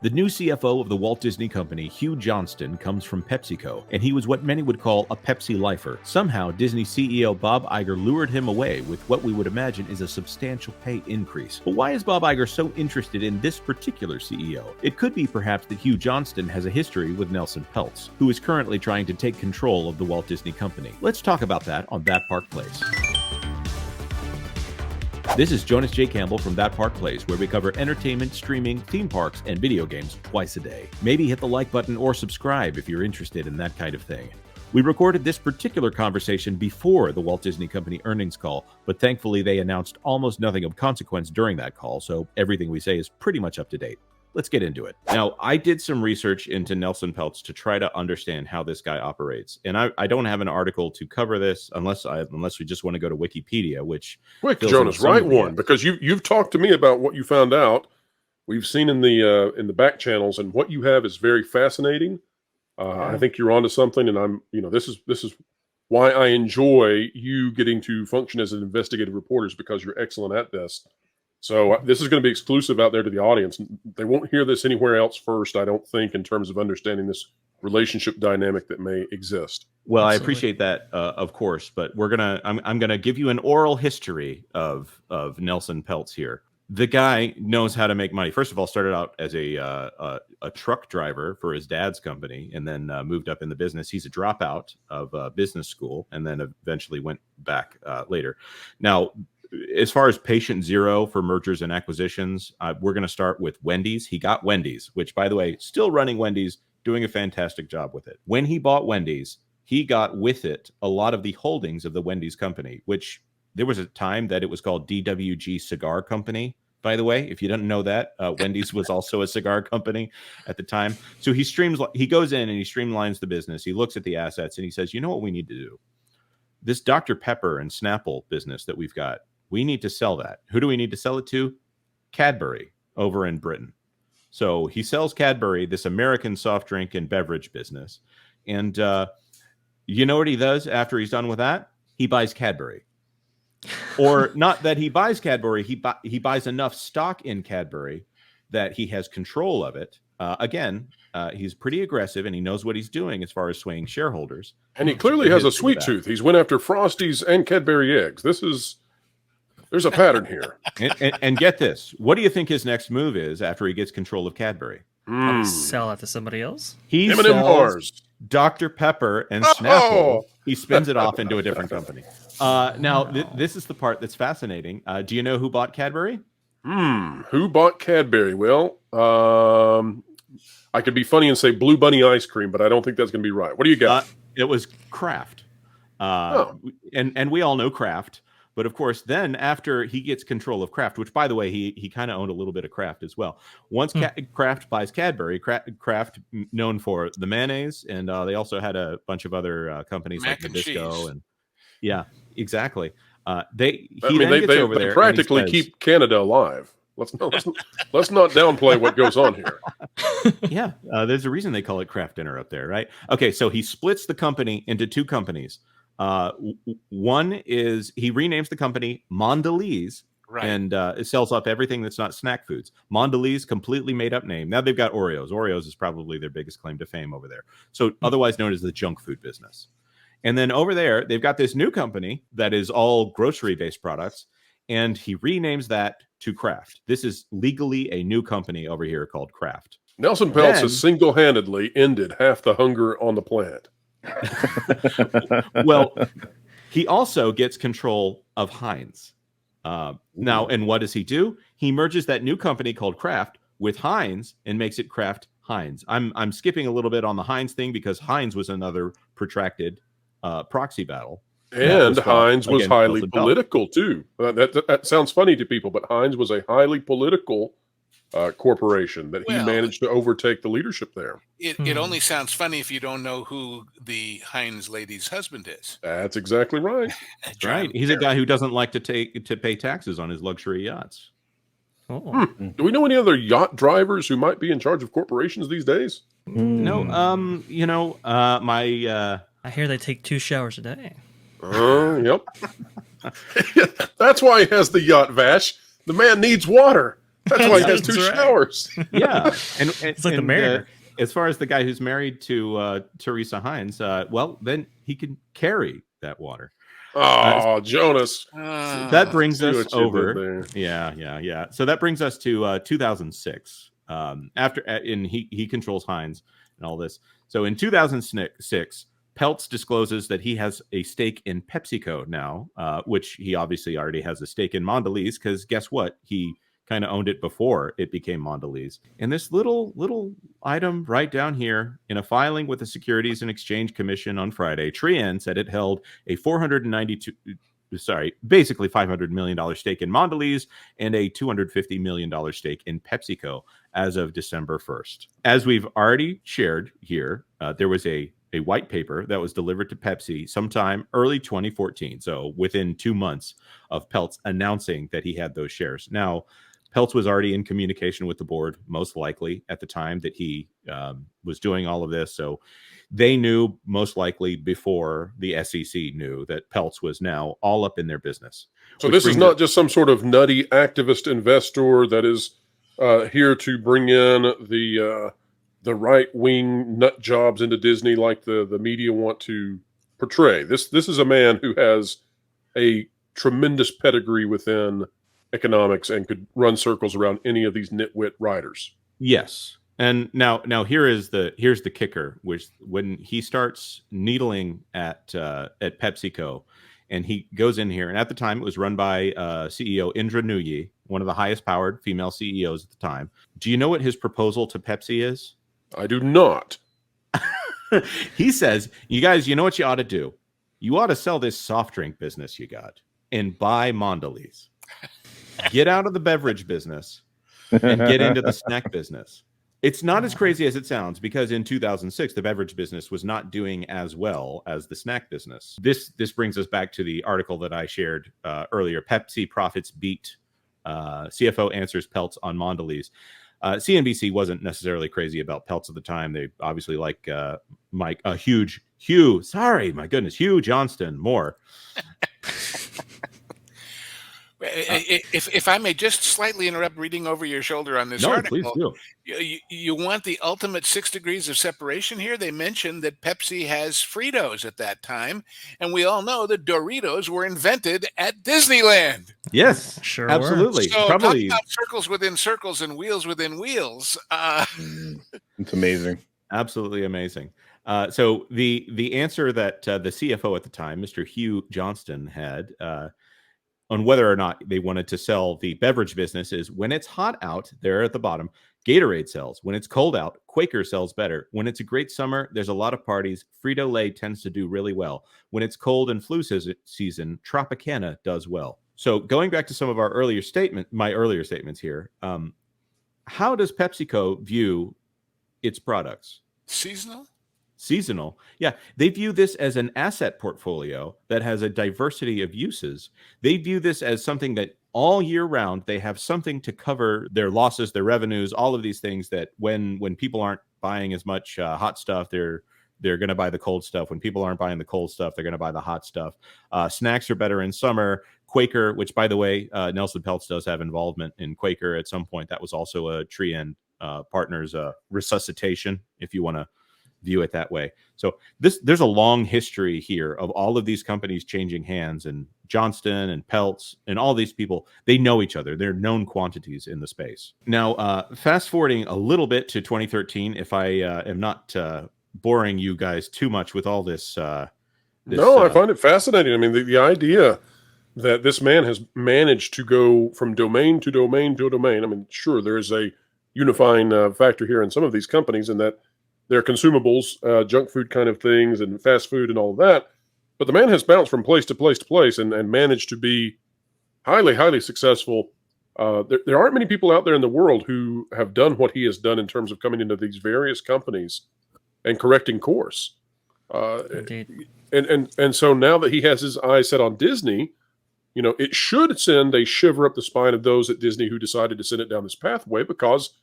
The new CFO of the Walt Disney Company, Hugh Johnston, comes from PepsiCo, and he was what many would call a Pepsi lifer. Somehow, Disney CEO Bob Iger lured him away with what we would imagine is a substantial pay increase. But why is Bob Iger so interested in this particular CEO? It could be perhaps that Hugh Johnston has a history with Nelson Peltz, who is currently trying to take control of the Walt Disney Company. Let's talk about that on That Park Place. This is Jonas J. Campbell from That Park Place, where we cover entertainment, streaming, theme parks, and video games twice a day. Maybe hit the like button or subscribe if you're interested in that kind of thing. We recorded this particular conversation before the Walt Disney Company earnings call, but thankfully they announced almost nothing of consequence during that call, so everything we say is pretty much up to date. Let's get into it. Now, I did some research into Nelson Peltz to try to understand how this guy operates. And I don't have an article to cover this unless we just want to go to Wikipedia, which... Quick, Jonas, write one, because you've talked to me about what you found out. We've seen in the back channels, and what you have is very fascinating. I think you're onto something, and this is why I enjoy you getting to function as an investigative reporter, because you're excellent at this. So this is going to be exclusive out there to the audience. They won't hear this anywhere else first, I don't think, in terms of understanding this relationship dynamic that may exist. Well, absolutely. I appreciate that, of course, but I'm gonna give you an oral history of Nelson Peltz here. The guy knows how to make money. First of all, started out as a truck driver for his dad's company, and then moved up in the business. He's a dropout of business school, and then eventually went back later. Now, as far as patient zero for mergers and acquisitions, we're going to start with Wendy's. He got Wendy's, which, by the way, still running Wendy's, doing a fantastic job with it. When he bought Wendy's, he got with it a lot of the holdings of the Wendy's company, which there was a time that it was called DWG Cigar Company. By the way, if you didn't know that, Wendy's was also a cigar company at the time. So he goes in and he streamlines the business. He looks at the assets and he says, you know what we need to do? This Dr. Pepper and Snapple business that we've got, we need to sell that. Who do we need to sell it to? Cadbury over in Britain. So he sells Cadbury, this American soft drink and beverage business. And you know what he does after he's done with that? He buys Cadbury. Or not that he buys Cadbury, he buys enough stock in Cadbury that he has control of it. He's pretty aggressive and he knows what he's doing as far as swaying shareholders. And he clearly has a sweet tooth. He's went after Frosties and Cadbury eggs. There's a pattern here. and get this. What do you think his next move is after he gets control of Cadbury? Sell it to somebody else? He M&M sells bars. Dr. Pepper and Snapple. He spins it off into a different company. Now, this is the part that's fascinating. Do you know who bought Cadbury? Who bought Cadbury? Well, I could be funny and say Blue Bunny ice cream, but I don't think that's going to be right. What do you got? It was Kraft. And we all know Kraft. But of course, then after he gets control of Kraft, which, by the way, he kind of owned a little bit of Kraft as well. Once Kraft buys Cadbury, Kraft known for the mayonnaise, and they also had a bunch of other companies like Nabisco, and yeah, exactly. They practically keep Canada alive. Let's not downplay what goes on here. Yeah, there's a reason they call it Kraft Dinner up there, right? Okay, so he splits the company into two companies. One is he renames the company Mondelez, right, and it sells off everything that's not snack foods. Mondelez, completely made up name. Now they've got Oreos. Oreos is probably their biggest claim to fame over there. So otherwise known as the junk food business. And then over there, they've got this new company that is all grocery-based products, and he renames that to Kraft. This is legally a new company over here called Kraft. Nelson Peltz has single-handedly ended half the hunger on the planet. Well, he also gets control of Heinz. Now, and what does he do? He merges that new company called Kraft with Heinz and makes it Kraft Heinz. I'm skipping a little bit on the Heinz thing because Heinz was another protracted proxy battle. And Heinz was highly political too. That sounds funny to people, but Heinz was a highly political corporation that he managed to overtake the leadership there. It only sounds funny if you don't know who the Heinz lady's husband is. That's exactly right. That's right. He's a guy who doesn't like to pay taxes on his luxury yachts. Do we know any other yacht drivers who might be in charge of corporations these days? No. I hear they take 2 showers a day. Yep. That's why he has the yacht, Vash. The man needs water. That's why he has That's 2 right. showers. Yeah, and It's like the and, Mariner. as far as the guy who's married to Teresa Hines, well, then he can carry that water. Oh, Jonas. So that brings See us what you did over. there. Yeah. So that brings us to 2006. And he controls Heinz and all this. So in 2006, Peltz discloses that he has a stake in PepsiCo now, which he obviously already has a stake in Mondelez, because guess what? He kind of owned it before it became Mondelez. And this little item right down here, in a filing with the Securities and Exchange Commission on Friday, Trian said it held a basically $500 million stake in Mondelez and a $250 million stake in PepsiCo as of December 1st. As we've already shared here, there was a white paper that was delivered to Pepsi sometime early 2014. So within 2 months of Peltz announcing that he had those shares. Now, Peltz was already in communication with the board, most likely at the time that he was doing all of this. So they knew most likely before the SEC knew that Peltz was now all up in their business. So this is not just some sort of nutty activist investor that is here to bring in the right-wing nut jobs into Disney like the media want to portray. This is a man who has a tremendous pedigree within economics and could run circles around any of these nitwit writers. Yes. And now here's the kicker, which when he starts needling at PepsiCo, and he goes in here, and at the time it was run by CEO Indra Nooyi, one of the highest powered female CEOs at the time. Do you know what his proposal to Pepsi is? I do not. He says, you guys, you know what you ought to do? You ought to sell this soft drink business you got and buy Mondelez. Get out of the beverage business and get into the snack business. It's not as crazy as it sounds, because in 2006, the beverage business was not doing as well as the snack business. This brings us back to the article that I shared earlier. Pepsi profits beat. CFO answers Peltz on Mondelez. CNBC wasn't necessarily crazy about Peltz at the time. They obviously like Hugh Johnston more. If I may just slightly interrupt reading over your shoulder on this article. Please do. You want the ultimate 6 degrees of separation here? They mentioned that Pepsi has Fritos at that time, and we all know that Doritos were invented at Disneyland. Yes, Sure absolutely. So Probably talk about circles within circles and wheels within wheels. It's amazing. Absolutely amazing. So the answer that the CFO at the time, Mr. Hugh Johnston, had on whether or not they wanted to sell the beverage business is, when it's hot out, there at the bottom, Gatorade sells. When it's cold out, Quaker sells better. When it's a great summer, there's a lot of parties. Frito-Lay tends to do really well. When it's cold and flu season, Tropicana does well. So going back to some of my earlier statements here, how does PepsiCo view its products? Seasonal. Yeah. They view this as an asset portfolio that has a diversity of uses. They view this as something that all year round, they have something to cover their losses, their revenues, all of these things, that when people aren't buying as much hot stuff, they're going to buy the cold stuff. When people aren't buying the cold stuff, they're going to buy the hot stuff. Snacks are better in summer. Quaker, which, by the way, Nelson Peltz does have involvement in Quaker at some point. That was also a Trian Partners resuscitation, if you want to view it that way. So there's a long history here of all of these companies changing hands, and Johnston and Peltz and all these people, they know each other. They're known quantities in the space. Now, fast forwarding a little bit to 2013, if I am not boring you guys too much with all this. No, I find it fascinating. I mean, the idea that this man has managed to go from domain to domain to domain. I mean, sure, there is a unifying factor here in some of these companies, in that they're consumables, junk food kind of things, and fast food and all of that. But the man has bounced from place to place to place and managed to be highly, highly successful. There aren't many people out there in the world who have done what he has done in terms of coming into these various companies and correcting course. Indeed. And so now that he has his eyes set on Disney, you know, it should send a shiver up the spine of those at Disney who decided to send it down this pathway, because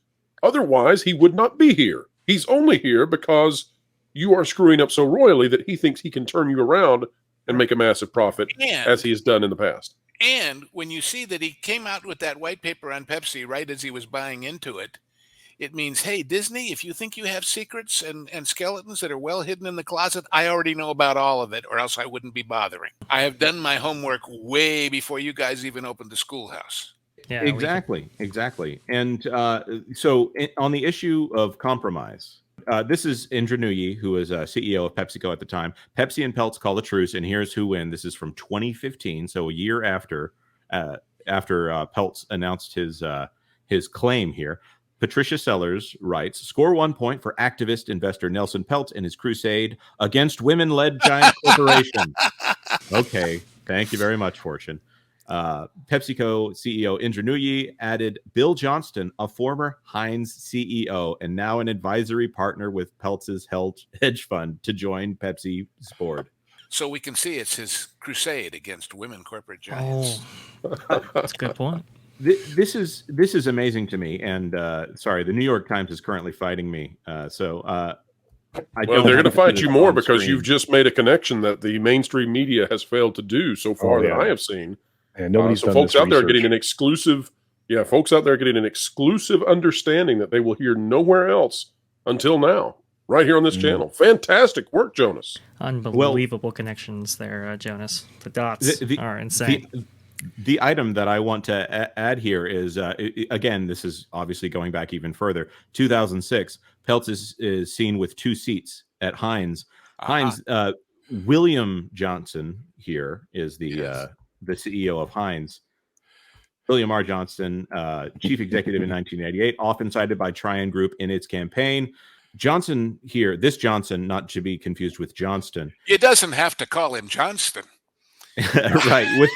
otherwise he would not be here. He's only here because you are screwing up so royally that he thinks he can turn you around and make a massive profit, as he has done in the past. And when you see that he came out with that white paper on Pepsi right as he was buying into it, it means, hey, Disney, if you think you have secrets and skeletons that are well hidden in the closet, I already know about all of it, or else I wouldn't be bothering. I have done my homework way before you guys even opened the schoolhouse. Yeah, Exactly. And on the issue of compromise, this is Indra Nooyi, who was CEO of PepsiCo at the time. Pepsi and Peltz call a truce, and here's who win. This is from 2015, so a year after Peltz announced his claim here. Patricia Sellers writes, score 1 point for activist investor Nelson Peltz and his crusade against women-led giant corporations. Okay, thank you very much, Fortune. PepsiCo CEO Indra Nooyi added Bill Johnston, a former Heinz CEO and now an advisory partner with Peltz's hedge fund, to join Pepsi's board. So we can see it's his crusade against women corporate giants. That's a good point. This is amazing to me, and sorry, the New York Times is currently fighting me. Well, they're going to fight you more because you've just made a connection that the mainstream media has failed to do so far that I have seen. And nobody's so done folks this out there research. getting an exclusive, folks out there getting an exclusive understanding that they will hear nowhere else until now, right here on this channel. Fantastic work, Jonas. Unbelievable connections there, Jonas. The dots are insane. The item that I want to add here is, again, this is obviously going back even further. 2006, Peltz is seen with 2 seats at Heinz. Heinz, William Johnson here is the CEO of Heinz. William R. Johnston, chief executive in 1988, often cited by Tryon Group in its campaign. Johnson here, this Johnson, not to be confused with Johnston. It doesn't have to call him Johnston. Right.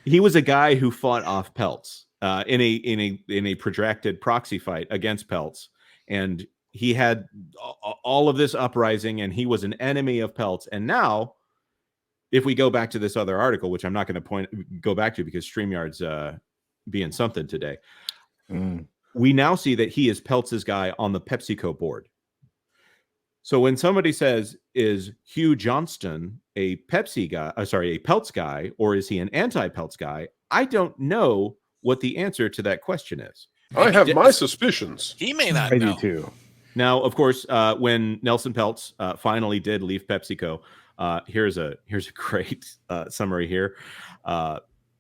He was a guy who fought off Peltz in a protracted proxy fight against Peltz, and he had all of this uprising, and he was an enemy of Peltz. And now, if we go back to this other article, which I'm not going to go back to because StreamYard's being something today, we now see that he is Peltz's guy on the PepsiCo board. So when somebody says, is Hugh Johnston a Pepsi guy, a Peltz guy, or is he an anti-Peltz guy? I don't know what the answer to that question is. I have my suspicions. He may not I know. do too. Now, of course, when Nelson Peltz finally did leave PepsiCo, here's a great summary here.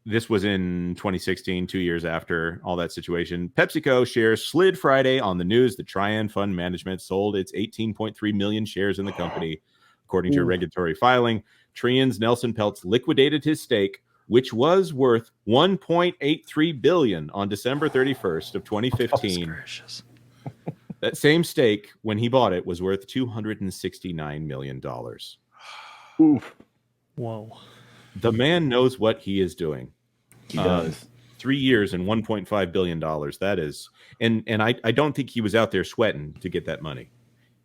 This was in 2016, 2 years after all that situation. PepsiCo shares slid Friday on the news that Tryon Fund Management sold its 18.3 million shares in the company. According to a regulatory filing, Tryon's Nelson Peltz liquidated his stake, which was worth $1.83 billion on December 31st of 2015. That same stake, when he bought it, was worth $269 million. Oof. Whoa. The man knows what he is doing. He does. 3 years and $1.5 billion. That is, and I don't think he was out there sweating to get that money.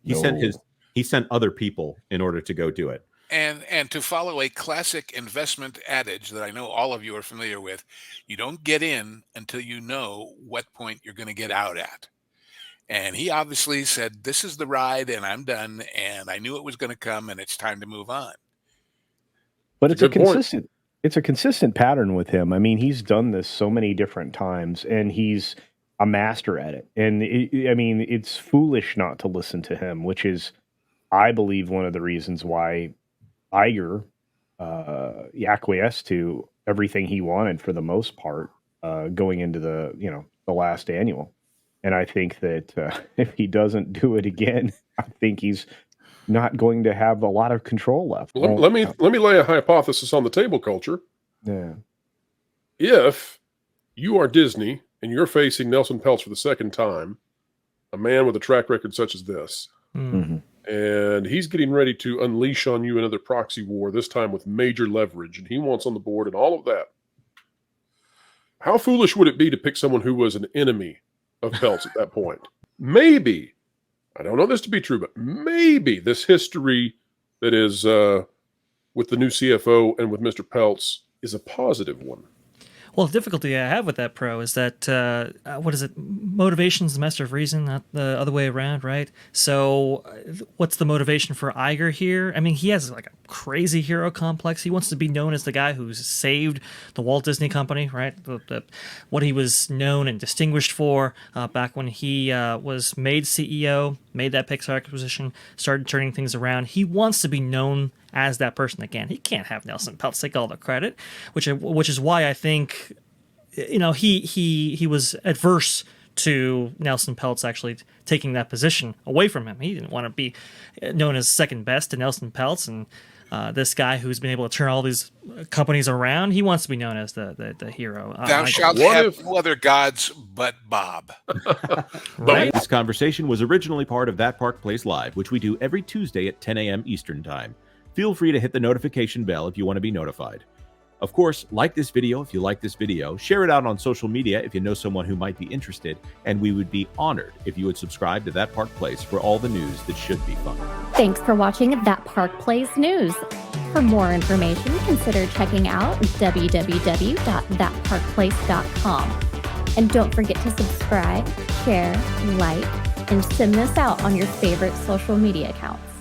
He sent other people in order to go do it. And to follow a classic investment adage that I know all of you are familiar with, you don't get in until you know what point you're going to get out at. And he obviously said, this is the ride and I'm done. And I knew it was going to come and it's time to move on. But it's a consistent pattern with him. I mean, he's done this so many different times and he's a master at it. And it's foolish not to listen to him, which is, I believe, one of the reasons why Iger acquiesced to everything he wanted for the most part going into the last annual. And I think that if he doesn't do it again, I think he's not going to have a lot of control left. Let me lay a hypothesis on the table, Culture. Yeah. If you are Disney and you're facing Nelson Peltz for the second time, a man with a track record such as this, and he's getting ready to unleash on you another proxy war, this time with major leverage, and he wants on the board and all of that, how foolish would it be to pick someone who was an enemy of Peltz at that point? Maybe, I don't know this to be true, but maybe this history that is with the new CFO and with Mr. Peltz is a positive one. Well, the difficulty I have with that pro is that, what is it? Motivation's the master of reason, not the other way around, right? So what's the motivation for Iger here? I mean, he has like a crazy hero complex. He wants to be known as the guy who's saved the Walt Disney Company, right? What he was known and distinguished for back when he was made CEO, made that Pixar acquisition, started turning things around. He wants to be known as that person again. He can't have Nelson Peltz take all the credit, which is why I think, he was adverse to Nelson Peltz actually taking that position away from him. He didn't want to be known as second best to Nelson Peltz, and this guy who's been able to turn all these companies around, he wants to be known as the hero. Thou shalt have no other gods but Bob. Right? This conversation was originally part of That Park Place Live, which we do every Tuesday at 10 a.m. Eastern Time. Feel free to hit the notification bell if you want to be notified. Of course, like this video if you like this video, share it out on social media if you know someone who might be interested, and we would be honored if you would subscribe to That Park Place for all the news that should be fun. Thanks for watching That Park Place News. For more information, consider checking out www.thatparkplace.com. And don't forget to subscribe, share, like, and send this out on your favorite social media accounts.